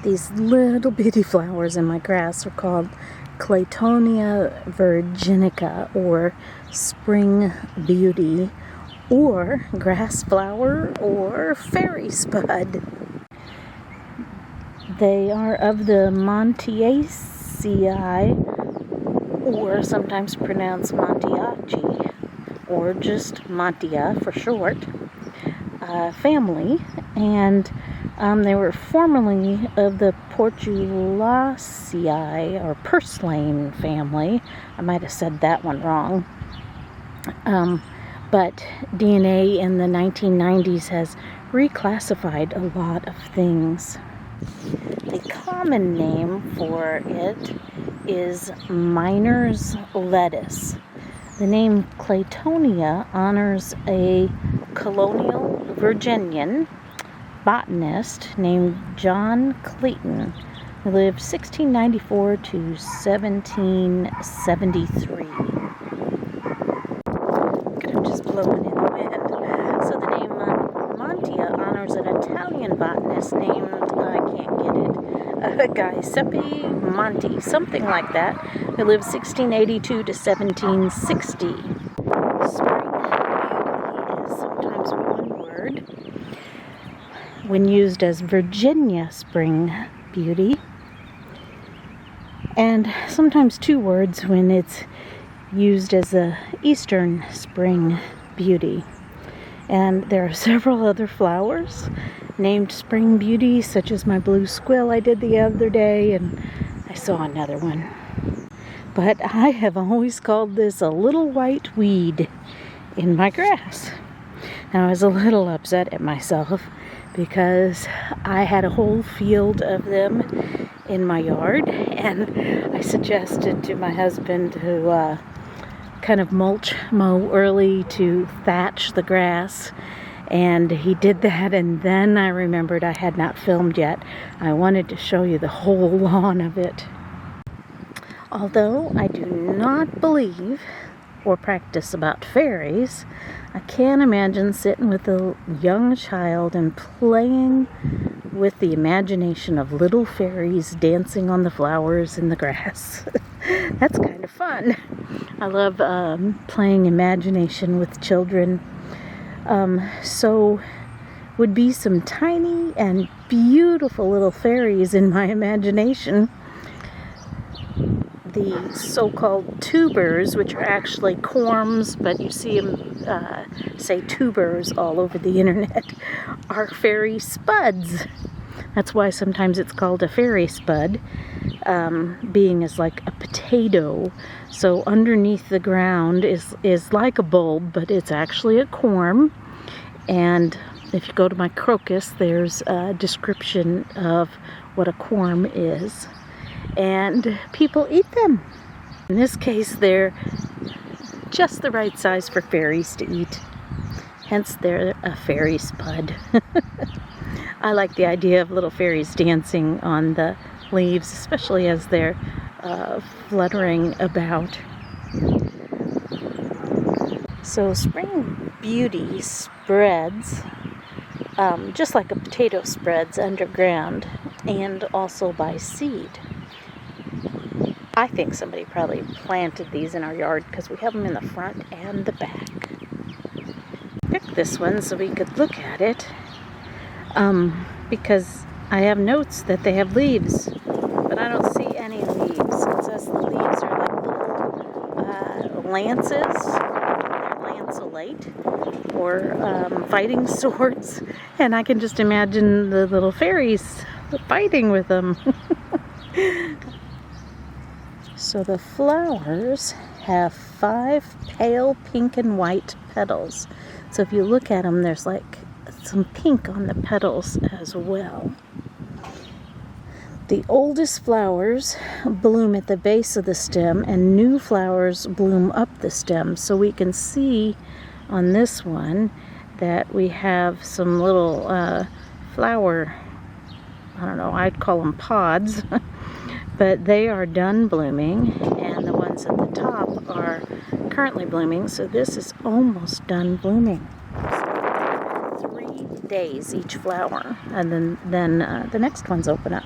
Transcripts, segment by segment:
These little bitty flowers in my grass are called Claytonia Virginica, or spring beauty, or grass flower, or fairy spud. They are of the Montiaceae, or sometimes pronounced Montiaceae, or just Montia for short, family, and they were formerly of the Portulaceae, or purslane family. I might have said that one wrong. But DNA in the 1990s has reclassified a lot of things. The common name for it is miner's lettuce. The name Claytonia honors a colonial Virginian botanist named John Clayton, who lived 1694 to 1773. I'm just blowing in the wind. So the name Montia honors an Italian botanist named, I can't get it, Giuseppe Monti, something like that, who lived 1682 to 1760. Spring beauty is sometimes one word when used as Virginia spring beauty, and sometimes two words when it's used as a eastern spring beauty. And there are several other flowers named spring beauty, such as my blue squill I did the other day, and I saw another one. But I have always called this a little white weed in my grass. And I was a little upset at myself because I had a whole field of them in my yard, and I suggested to my husband to kind of mow early to thatch the grass, and he did that, and then I remembered I had not filmed yet. I wanted to show you the whole lawn of it. Although I do not believe or practice about fairies, I can imagine sitting with a young child and playing with the imagination of little fairies dancing on the flowers in the grass. That's kind of fun. I love playing imagination with children. So would be some tiny and beautiful little fairies in my imagination. The so-called tubers, which are actually corms, but you see them say tubers all over the internet, are fairy spuds. That's why sometimes it's called a fairy spud, being as like a potato. So underneath the ground is like a bulb, but it's actually a corm. And if you go to my crocus, there's a description of what a corm is. And people eat them. In this case, they're just the right size for fairies to eat. Hence, they're a fairy spud. I like the idea of little fairies dancing on the leaves, especially as they're fluttering about. So spring beauty spreads just like a potato spreads underground, and also by seed. I think somebody probably planted these in our yard because we have them in the front and the back. Picked this one so we could look at it because I have notes that they have leaves, but I don't see any leaves. It says the leaves are like little lances, lanceolate, or fighting swords, and I can just imagine the little fairies fighting with them. So the flowers have 5 pale pink and white petals. So if you look at them, there's like some pink on the petals as well. The oldest flowers bloom at the base of the stem, and new flowers bloom up the stem. So we can see on this one that we have some little flower, I don't know, I'd call them pods, but they are done blooming, and the ones at the top are currently blooming, so this is almost done blooming. So 3 days each flower, and then the next ones open up.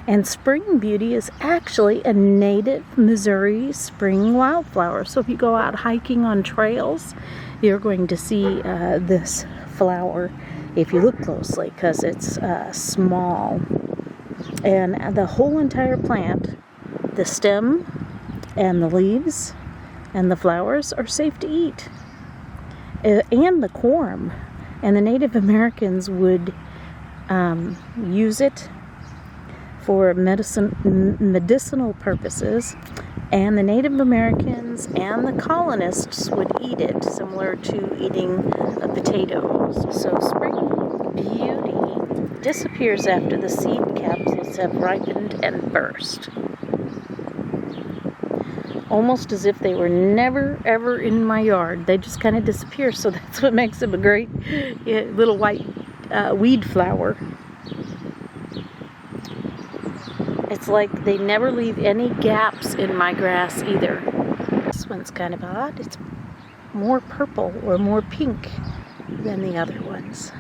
And spring beauty is actually a native Missouri spring wildflower. So if you go out hiking on trails, you're going to see this flower if you look closely, because it's small. And the whole entire plant, the stem and the leaves and the flowers, are safe to eat. And the corm. And the Native Americans would use it for medicinal purposes, and the Native Americans and the colonists would eat it, similar to eating potatoes. So spring beauty disappears after the seed capsules have ripened and burst, almost as if they were never ever in my yard. They just kind of disappear. So that's what makes them a great little white weed flower. It's like they never leave any gaps in my grass either. This one's kind of odd. It's more purple or more pink than the other ones.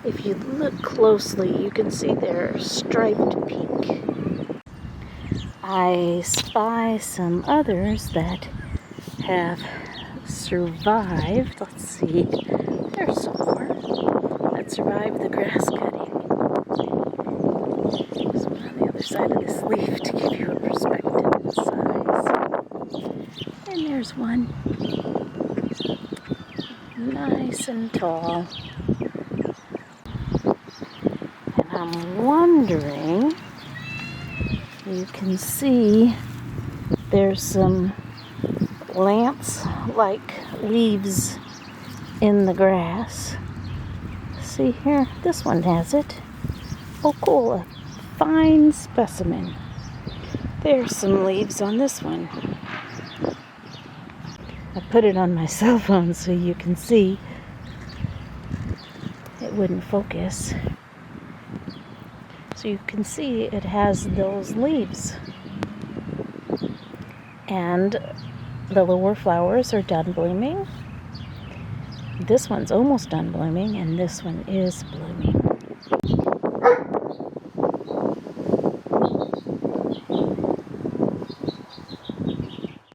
If you look closely, you can see they're striped pink. I spy some others that have survived. Let's see. There's some more that survived the grass cutting. There's one on the other side of this leaf to give you a perspective of the size. And there's one. Nice and tall. And I'm wondering, you can see there's some lance-like leaves in the grass. See here? This one has it. Oh, cool. A fine specimen. There's some leaves on this one. I put it on my cell phone so you can see. It wouldn't focus. So you can see it has those leaves. And the lower flowers are done blooming. This one's almost done blooming, and this one is blooming.